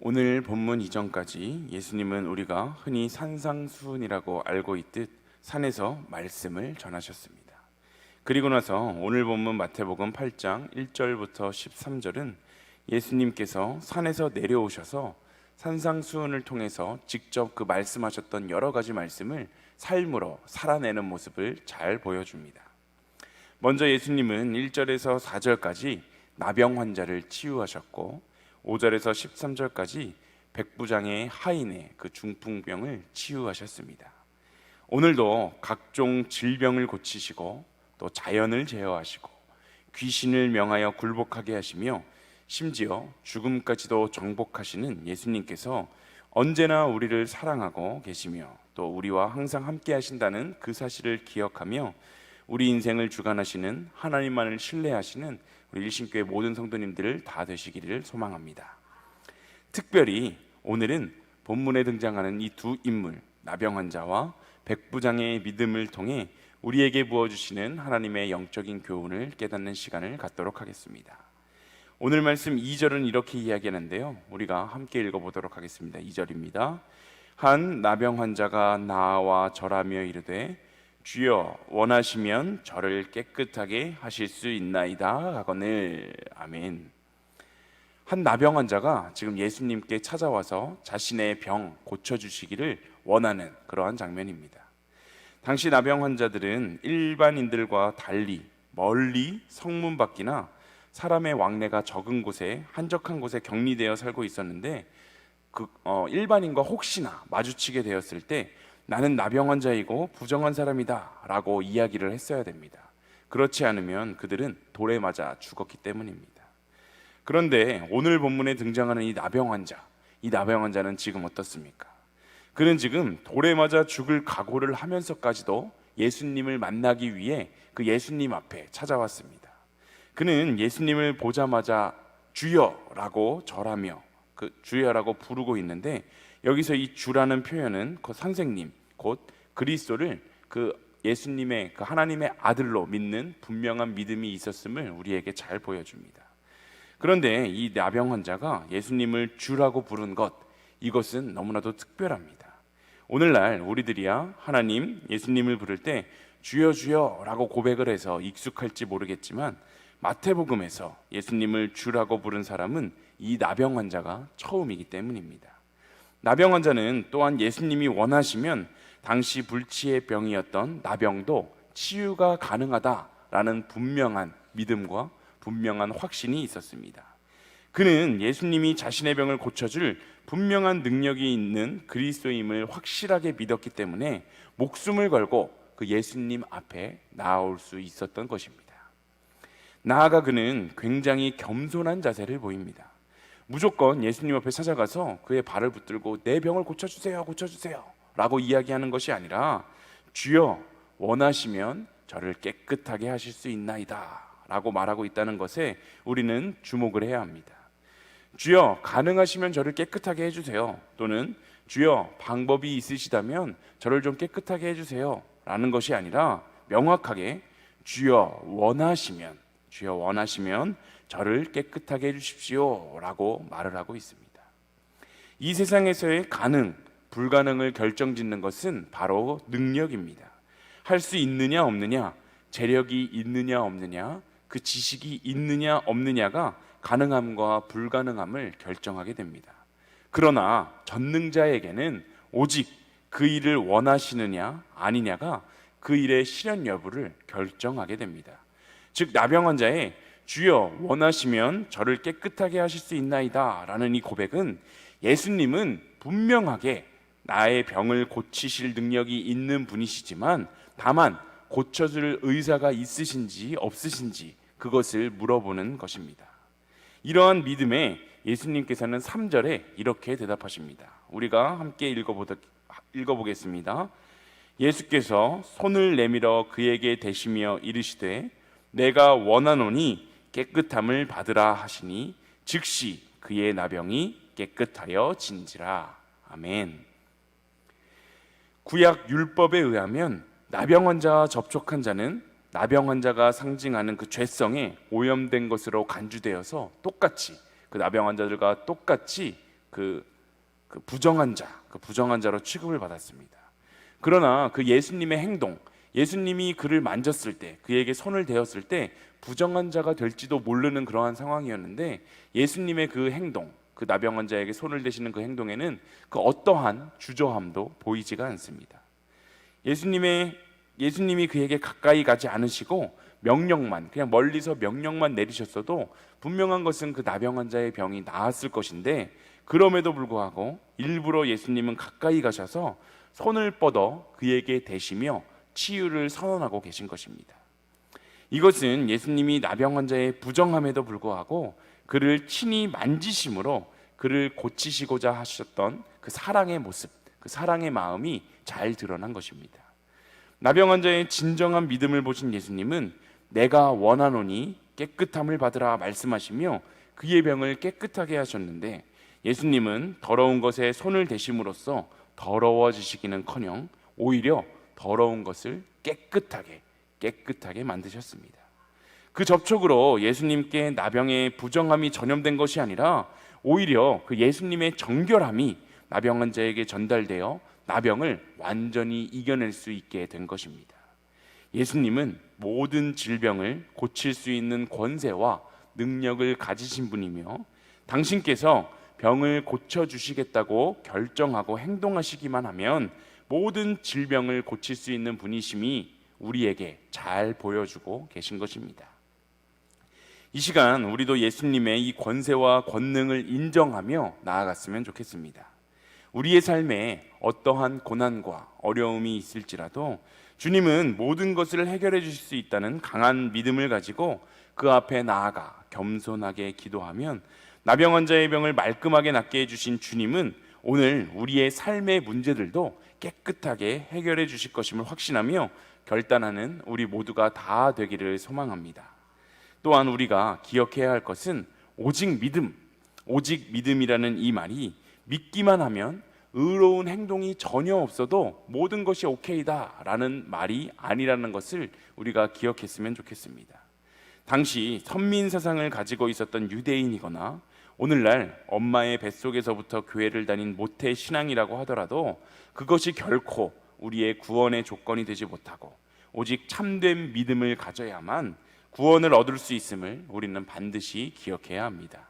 오늘 본문 이전까지 예수님은 우리가 흔히 산상수훈이라고 알고 있듯 산에서 말씀을 전하셨습니다. 그리고 나서 오늘 본문 마태복음 8장 1절부터 13절은 예수님께서 산에서 내려오셔서 산상수훈을 통해서 직접 그 말씀하셨던 여러 가지 말씀을 삶으로 살아내는 모습을 잘 보여줍니다. 먼저 예수님은 1절에서 4절까지 나병 환자를 치유하셨고 5절에서 13절까지 백부장의 하인의 그 중풍병을 치유하셨습니다. 오늘도 각종 질병을 고치시고 또 자연을 제어하시고 귀신을 명하여 굴복하게 하시며 심지어 죽음까지도 정복하시는 예수님께서 언제나 우리를 사랑하고 계시며 또 우리와 항상 함께 하신다는 그 사실을 기억하며 우리 인생을 주관하시는 하나님만을 신뢰하시는 우리 일신교회 모든 성도님들 다 되시기를 소망합니다. 특별히 오늘은 본문에 등장하는 이 두 인물, 나병 환자와 백부장의 믿음을 통해 우리에게 부어주시는 하나님의 영적인 교훈을 깨닫는 시간을 갖도록 하겠습니다. 오늘 말씀 2절은 이렇게 이야기하는데요, 우리가 함께 읽어보도록 하겠습니다. 2절입니다. 한 나병 환자가 나와 절하며 이르되 주여 원하시면 저를 깨끗하게 하실 수 있나이다 하거늘. 아멘. 한 나병 환자가 지금 예수님께 찾아와서 자신의 병 고쳐주시기를 원하는 그러한 장면입니다. 당시 나병 환자들은 일반인들과 달리 멀리 성문 밖이나 사람의 왕래가 적은 곳에 한적한 곳에 격리되어 살고 있었는데 일반인과 혹시나 마주치게 되었을 때 나는 나병 환자이고 부정한 사람이다 라고 이야기를 했어야 됩니다. 그렇지 않으면 그들은 돌에 맞아 죽었기 때문입니다. 그런데 오늘 본문에 등장하는 이 나병 환자는 지금 어떻습니까? 그는 지금 돌에 맞아 죽을 각오를 하면서까지도 예수님을 만나기 위해 그 예수님 앞에 찾아왔습니다. 그는 예수님을 보자마자 주여라고 절하며 그 주여라고 부르고 있는데, 여기서 이 주라는 표현은 그 선생님 곧 그리스도를 그 예수님의 그 하나님의 아들로 믿는 분명한 믿음이 있었음을 우리에게 잘 보여줍니다. 그런데 이 나병 환자가 예수님을 주라고 부른 것, 이것은 너무나도 특별합니다. 오늘날 우리들이야 하나님, 예수님을 부를 때 주여 주여 라고 고백을 해서 익숙할지 모르겠지만 마태복음에서 예수님을 주라고 부른 사람은 이 나병 환자가 처음이기 때문입니다. 나병 환자는 또한 예수님이 원하시면 당시 불치의 병이었던 나병도 치유가 가능하다라는 분명한 믿음과 분명한 확신이 있었습니다. 그는 예수님이 자신의 병을 고쳐줄 분명한 능력이 있는 그리스도임을 확실하게 믿었기 때문에 목숨을 걸고 그 예수님 앞에 나아올 수 있었던 것입니다. 나아가 그는 굉장히 겸손한 자세를 보입니다. 무조건 예수님 앞에 찾아가서 그의 발을 붙들고 내 병을 고쳐주세요 라고 이야기하는 것이 아니라 주여 원하시면 저를 깨끗하게 하실 수 있나이다 라고 말하고 있다는 것에 우리는 주목을 해야 합니다. 주여 가능하시면 저를 깨끗하게 해주세요, 또는 주여 방법이 있으시다면 저를 좀 깨끗하게 해주세요 라는 것이 아니라 명확하게 주여 원하시면 저를 깨끗하게 해주십시오 라고 말을 하고 있습니다. 이 세상에서의 가능, 불가능을 결정짓는 것은 바로 능력입니다. 할 수 있느냐 없느냐, 재력이 있느냐 없느냐, 그 지식이 있느냐 없느냐가 가능함과 불가능함을 결정하게 됩니다. 그러나 전능자에게는 오직 그 일을 원하시느냐 아니냐가 그 일의 실현 여부를 결정하게 됩니다. 즉 나병 환자의 주여 원하시면 저를 깨끗하게 하실 수 있나이다 라는 이 고백은 예수님은 분명하게 나의 병을 고치실 능력이 있는 분이시지만 다만 고쳐줄 의사가 있으신지 없으신지 그것을 물어보는 것입니다. 이러한 믿음에 예수님께서는 3절에 이렇게 대답하십니다. 우리가 함께 읽어보겠습니다. 예수께서 손을 내밀어 그에게 대시며 이르시되 내가 원하노니 깨끗함을 받으라 하시니 즉시 그의 나병이 깨끗하여 진지라. 아멘. 구약 율법에 의하면 나병 환자와 접촉한 자는 나병 환자가 상징하는 그 죄성에 오염된 것으로 간주되어서 똑같이 그 나병 환자들과 똑같이 그 부정한 자로 취급을 받았습니다. 그러나 그 예수님의 행동, 예수님이 그를 만졌을 때, 그에게 손을 대었을 때 부정한 자가 될지도 모르는 그러한 상황이었는데, 예수님의 그 행동, 그 나병 환자에게 손을 대시는 그 행동에는 그 어떠한 주저함도 보이지가 않습니다. 예수님이 그에게 가까이 가지 않으시고 그냥 멀리서 명령만 내리셨어도 분명한 것은 그 나병 환자의 병이 나았을 것인데, 그럼에도 불구하고 일부러 예수님은 가까이 가셔서 손을 뻗어 그에게 대시며 치유를 선언하고 계신 것입니다. 이것은 예수님이 나병 환자의 부정함에도 불구하고 그를 친히 만지심으로 그를 고치시고자 하셨던 그 사랑의 모습, 그 사랑의 마음이 잘 드러난 것입니다. 나병 환자의 진정한 믿음을 보신 예수님은 내가 원하노니 깨끗함을 받으라 말씀하시며 그의 병을 깨끗하게 하셨는데, 예수님은 더러운 것에 손을 대심으로써 더러워지시기는커녕 오히려 더러운 것을 깨끗하게 만드셨습니다. 그 접촉으로 예수님께 나병의 부정함이 전염된 것이 아니라 오히려 그 예수님의 정결함이 나병 환자에게 전달되어 나병을 완전히 이겨낼 수 있게 된 것입니다. 예수님은 모든 질병을 고칠 수 있는 권세와 능력을 가지신 분이며, 당신께서 병을 고쳐주시겠다고 결정하고 행동하시기만 하면 모든 질병을 고칠 수 있는 분이심이 우리에게 잘 보여주고 계신 것입니다. 이 시간 우리도 예수님의 이 권세와 권능을 인정하며 나아갔으면 좋겠습니다. 우리의 삶에 어떠한 고난과 어려움이 있을지라도 주님은 모든 것을 해결해 주실 수 있다는 강한 믿음을 가지고 그 앞에 나아가 겸손하게 기도하면 나병 환자의 병을 말끔하게 낫게 해주신 주님은 오늘 우리의 삶의 문제들도 깨끗하게 해결해 주실 것임을 확신하며 결단하는 우리 모두가 다 되기를 소망합니다. 또한 우리가 기억해야 할 것은 오직 믿음이라는 이 말이 믿기만 하면 의로운 행동이 전혀 없어도 모든 것이 오케이다 라는 말이 아니라는 것을 우리가 기억했으면 좋겠습니다. 당시 선민 사상을 가지고 있었던 유대인이거나 오늘날 엄마의 뱃속에서부터 교회를 다닌 모태 신앙이라고 하더라도 그것이 결코 우리의 구원의 조건이 되지 못하고 오직 참된 믿음을 가져야만 구원을 얻을 수 있음을 우리는 반드시 기억해야 합니다.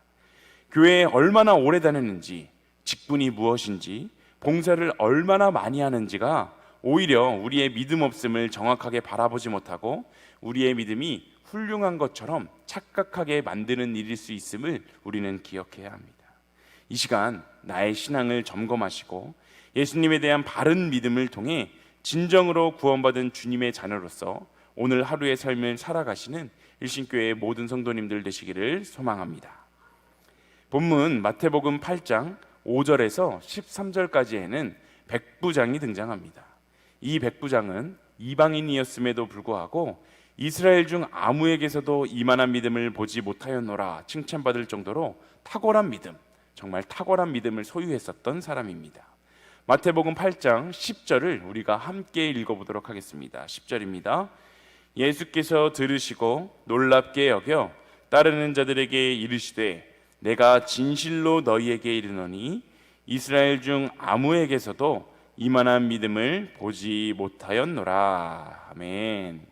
교회에 얼마나 오래 다녔는지, 직분이 무엇인지, 봉사를 얼마나 많이 하는지가 오히려 우리의 믿음 없음을 정확하게 바라보지 못하고 우리의 믿음이 훌륭한 것처럼 착각하게 만드는 일일 수 있음을 우리는 기억해야 합니다. 이 시간 나의 신앙을 점검하시고 예수님에 대한 바른 믿음을 통해 진정으로 구원받은 주님의 자녀로서 오늘 하루의 삶을 살아가시는 일신교회의 모든 성도님들 되시기를 소망합니다. 본문 마태복음 8장 5절에서 13절까지에는 백부장이 등장합니다. 이 백부장은 이방인이었음에도 불구하고 이스라엘 중 아무에게서도 이만한 믿음을 보지 못하였노라 칭찬받을 정도로 탁월한 믿음, 정말 탁월한 믿음을 소유했었던 사람입니다. 마태복음 8장 10절을 우리가 함께 읽어보도록 하겠습니다. 10절입니다. 예수께서 들으시고 놀랍게 여겨 따르는 자들에게 이르시되 내가 진실로 너희에게 이르노니 이스라엘 중 아무에게서도 이만한 믿음을 보지 못하였노라. 아멘.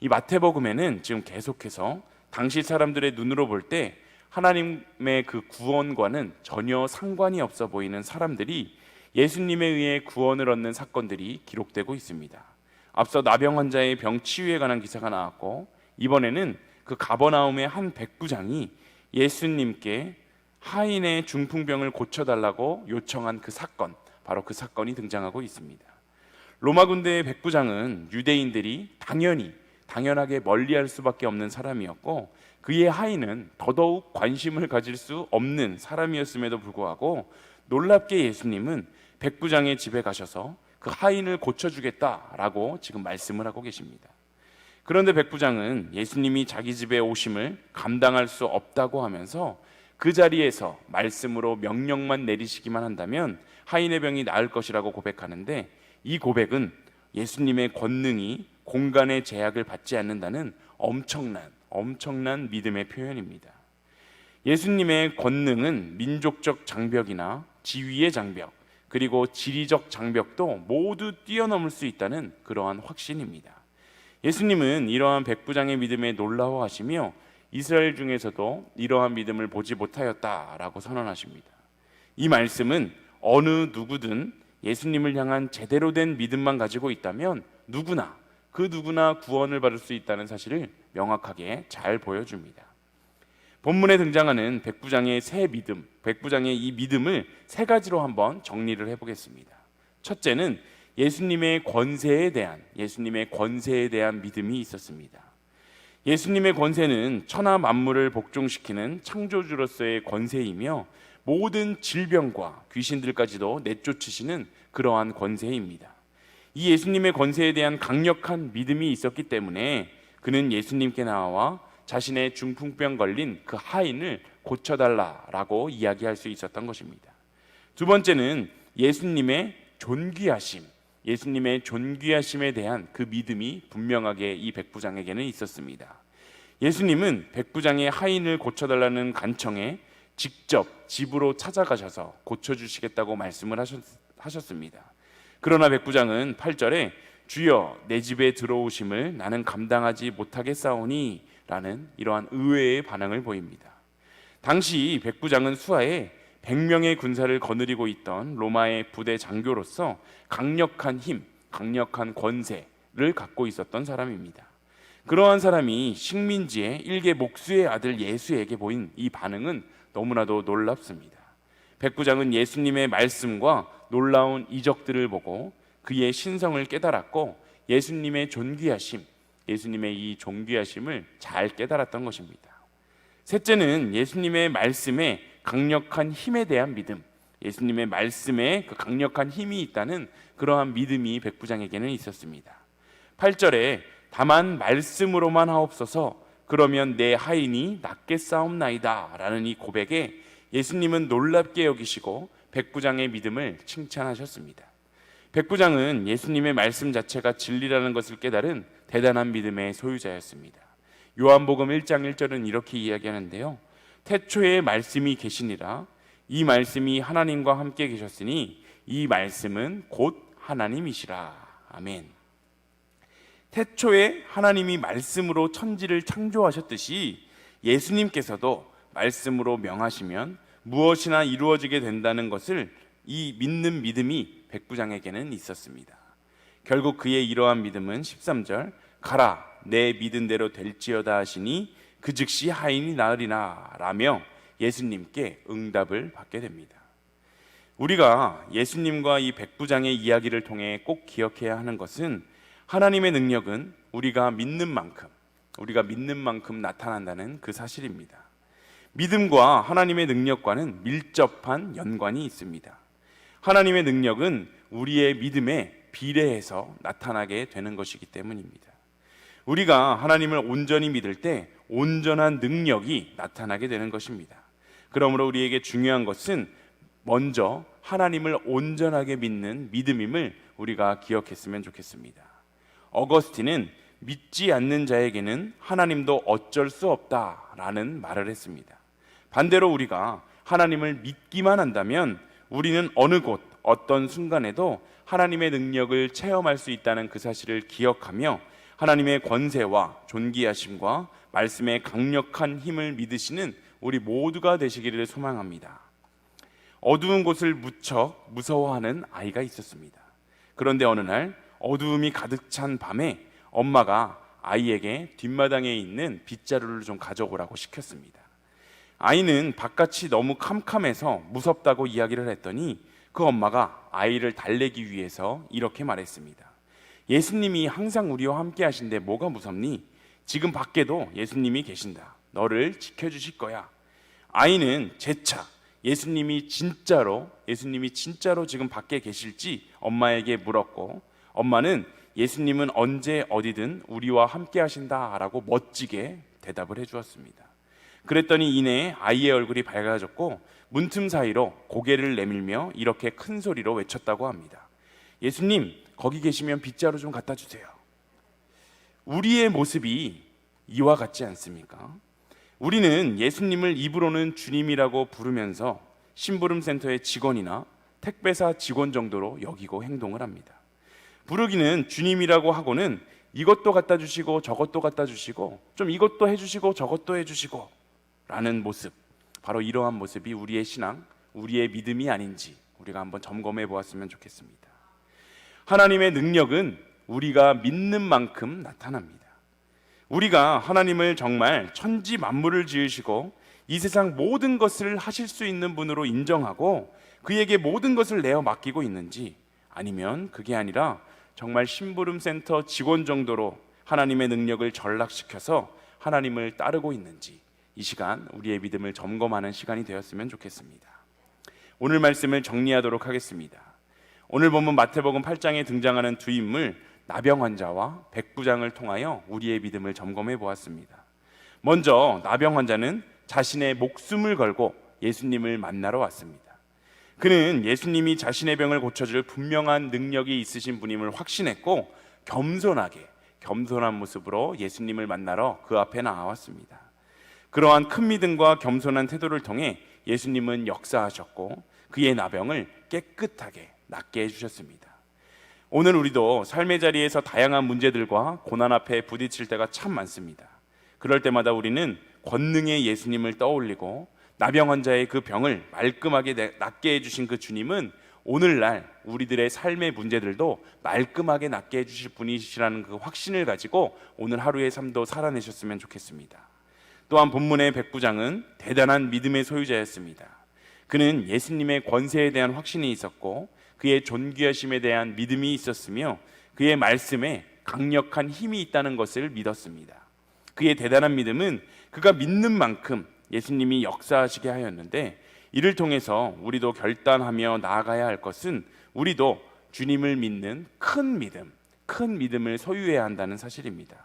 이 마태복음에는 지금 계속해서 당시 사람들의 눈으로 볼 때 하나님의 그 구원과는 전혀 상관이 없어 보이는 사람들이 예수님에 의해 구원을 얻는 사건들이 기록되고 있습니다. 앞서 나병 환자의 병 치유에 관한 기사가 나왔고, 이번에는 그 가버나움의 한 백부장이 예수님께 하인의 중풍병을 고쳐달라고 요청한 그 사건, 바로 그 사건이 등장하고 있습니다. 로마 군대의 백부장은 유대인들이 당연하게 멀리할 수밖에 없는 사람이었고, 그의 하인은 더더욱 관심을 가질 수 없는 사람이었음에도 불구하고 놀랍게 예수님은 백부장의 집에 가셔서 그 하인을 고쳐주겠다라고 지금 말씀을 하고 계십니다. 그런데 백부장은 예수님이 자기 집에 오심을 감당할 수 없다고 하면서 그 자리에서 말씀으로 명령만 내리시기만 한다면 하인의 병이 나을 것이라고 고백하는데, 이 고백은 예수님의 권능이 공간의 제약을 받지 않는다는 엄청난 믿음의 표현입니다. 예수님의 권능은 민족적 장벽이나 지위의 장벽, 그리고 지리적 장벽도 모두 뛰어넘을 수 있다는 그러한 확신입니다. 예수님은 이러한 백부장의 믿음에 놀라워하시며 이스라엘 중에서도 이러한 믿음을 보지 못하였다라고 선언하십니다. 이 말씀은 어느 누구든 예수님을 향한 제대로 된 믿음만 가지고 있다면 그 누구나 구원을 받을 수 있다는 사실을 명확하게 잘 보여줍니다. 본문에 등장하는 백부장의 백부장의 이 믿음을 세 가지로 한번 정리를 해보겠습니다. 첫째는 예수님의 권세에 대한 믿음이 있었습니다. 예수님의 권세는 천하 만물을 복종시키는 창조주로서의 권세이며 모든 질병과 귀신들까지도 내쫓으시는 그러한 권세입니다. 이 예수님의 권세에 대한 강력한 믿음이 있었기 때문에 그는 예수님께 나와 자신의 중풍병 걸린 그 하인을 고쳐달라라고 이야기할 수 있었던 것입니다. 두 번째는 예수님의 존귀하심에 대한 그 믿음이 분명하게 이 백부장에게는 있었습니다. 예수님은 백부장의 하인을 고쳐달라는 간청에 직접 집으로 찾아가셔서 고쳐주시겠다고 말씀을 하셨습니다. 그러나 백부장은 8절에 주여 내 집에 들어오심을 나는 감당하지 못하겠사오니 라는 이러한 의외의 반응을 보입니다. 당시 백부장은 수하에 100명의 군사를 거느리고 있던 로마의 부대 장교로서 강력한 권세를 갖고 있었던 사람입니다. 그러한 사람이 식민지의 일개 목수의 아들 예수에게 보인 이 반응은 너무나도 놀랍습니다. 백부장은 예수님의 말씀과 놀라운 이적들을 보고 그의 신성을 깨달았고 예수님의 이 존귀하심을 잘 깨달았던 것입니다. 셋째는 예수님의 말씀에 강력한 힘에 대한 믿음, 예수님의 말씀에 그 강력한 힘이 있다는 그러한 믿음이 백부장에게는 있었습니다. 8절에 다만 말씀으로만 하옵소서 그러면 내 하인이 낫겠사옵나이다 라는 이 고백에 예수님은 놀랍게 여기시고 백부장의 믿음을 칭찬하셨습니다. 백부장은 예수님의 말씀 자체가 진리라는 것을 깨달은 대단한 믿음의 소유자였습니다. 요한복음 1장 1절은 이렇게 이야기하는데요. 태초에 말씀이 계시니라 이 말씀이 하나님과 함께 계셨으니 이 말씀은 곧 하나님이시라. 아멘. 태초에 하나님이 말씀으로 천지를 창조하셨듯이 예수님께서도 말씀으로 명하시면 무엇이나 이루어지게 된다는 것을 이 믿는 믿음이 백부장에게는 있었습니다. 결국 그의 이러한 믿음은 13절 가라 내 믿은 대로 될지어다 하시니 그 즉시 하인이 나으리나 라며 예수님께 응답을 받게 됩니다. 우리가 예수님과 이 백부장의 이야기를 통해 꼭 기억해야 하는 것은 하나님의 능력은 우리가 믿는 만큼 나타난다는 그 사실입니다. 믿음과 하나님의 능력과는 밀접한 연관이 있습니다. 하나님의 능력은 우리의 믿음에 비례해서 나타나게 되는 것이기 때문입니다. 우리가 하나님을 온전히 믿을 때 온전한 능력이 나타나게 되는 것입니다. 그러므로 우리에게 중요한 것은 먼저 하나님을 온전하게 믿는 믿음임을 우리가 기억했으면 좋겠습니다. 어거스틴은 믿지 않는 자에게는 하나님도 어쩔 수 없다라는 말을 했습니다. 반대로 우리가 하나님을 믿기만 한다면 우리는 어느 곳 어떤 순간에도 하나님의 능력을 체험할 수 있다는 그 사실을 기억하며 하나님의 권세와 존귀하심과 말씀의 강력한 힘을 믿으시는 우리 모두가 되시기를 소망합니다. 어두운 곳을 무척 무서워하는 아이가 있었습니다. 그런데 어느 날 어두움이 가득 찬 밤에 엄마가 아이에게 뒷마당에 있는 빗자루를 좀 가져오라고 시켰습니다. 아이는 바깥이 너무 캄캄해서 무섭다고 이야기를 했더니 그 엄마가 아이를 달래기 위해서 이렇게 말했습니다. 예수님이 항상 우리와 함께 하신데 뭐가 무섭니? 지금 밖에도 예수님이 계신다. 너를 지켜주실 거야. 아이는 재차 예수님이 진짜로 지금 밖에 계실지 엄마에게 물었고 엄마는 예수님은 언제 어디든 우리와 함께 하신다라고 멋지게 대답을 해주었습니다. 그랬더니 이내 아이의 얼굴이 밝아졌고 문틈 사이로 고개를 내밀며 이렇게 큰 소리로 외쳤다고 합니다. 예수님, 거기 계시면 빗자루 좀 갖다 주세요. 우리의 모습이 이와 같지 않습니까? 우리는 예수님을 입으로는 주님이라고 부르면서 심부름센터의 직원이나 택배사 직원 정도로 여기고 행동을 합니다. 부르기는 주님이라고 하고는 이것도 갖다 주시고 저것도 갖다 주시고 좀 이것도 해주시고 저것도 해주시고 라는 모습, 바로 이러한 모습이 우리의 신앙, 우리의 믿음이 아닌지 우리가 한번 점검해 보았으면 좋겠습니다. 하나님의 능력은 우리가 믿는 만큼 나타납니다. 우리가 하나님을 정말 천지 만물을 지으시고 이 세상 모든 것을 하실 수 있는 분으로 인정하고 그에게 모든 것을 내어 맡기고 있는지, 아니면 그게 아니라 정말 심부름센터 직원 정도로 하나님의 능력을 전락시켜서 하나님을 따르고 있는지, 이 시간 우리의 믿음을 점검하는 시간이 되었으면 좋겠습니다. 오늘 말씀을 정리하도록 하겠습니다. 오늘 본문 마태복음 8장에 등장하는 두 인물, 나병 환자와 백부장을 통하여 우리의 믿음을 점검해 보았습니다. 먼저 나병 환자는 자신의 목숨을 걸고 예수님을 만나러 왔습니다. 그는 예수님이 자신의 병을 고쳐줄 분명한 능력이 있으신 분임을 확신했고 겸손한 모습으로 예수님을 만나러 그 앞에 나왔습니다. 그러한 큰 믿음과 겸손한 태도를 통해 예수님은 역사하셨고 그의 나병을 깨끗하게 낫게 해주셨습니다. 오늘 우리도 삶의 자리에서 다양한 문제들과 고난 앞에 부딪힐 때가 참 많습니다. 그럴 때마다 우리는 권능의 예수님을 떠올리고 나병 환자의 그 병을 말끔하게 낫게 해주신 그 주님은 오늘날 우리들의 삶의 문제들도 말끔하게 낫게 해주실 분이시라는 그 확신을 가지고 오늘 하루의 삶도 살아내셨으면 좋겠습니다. 또한 본문의 백부장은 대단한 믿음의 소유자였습니다. 그는 예수님의 권세에 대한 확신이 있었고 그의 존귀하심에 대한 믿음이 있었으며 그의 말씀에 강력한 힘이 있다는 것을 믿었습니다. 그의 대단한 믿음은 그가 믿는 만큼 예수님이 역사하시게 하였는데, 이를 통해서 우리도 결단하며 나아가야 할 것은 우리도 주님을 믿는 큰 믿음을 소유해야 한다는 사실입니다.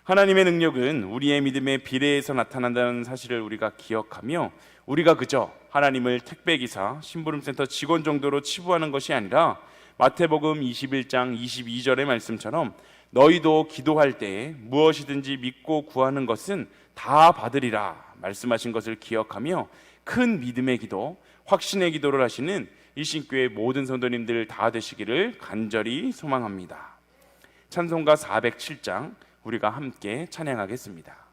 하나님의 능력은 우리의 믿음에 비례해서 나타난다는 사실을 우리가 기억하며 우리가 그저 하나님을 택배기사, 심부름센터 직원 정도로 치부하는 것이 아니라 마태복음 21장 22절의 말씀처럼 너희도 기도할 때에 무엇이든지 믿고 구하는 것은 다 받으리라 말씀하신 것을 기억하며 큰 믿음의 기도, 확신의 기도를 하시는 일신교회 모든 성도님들 다 되시기를 간절히 소망합니다. 찬송가 407장 우리가 함께 찬양하겠습니다.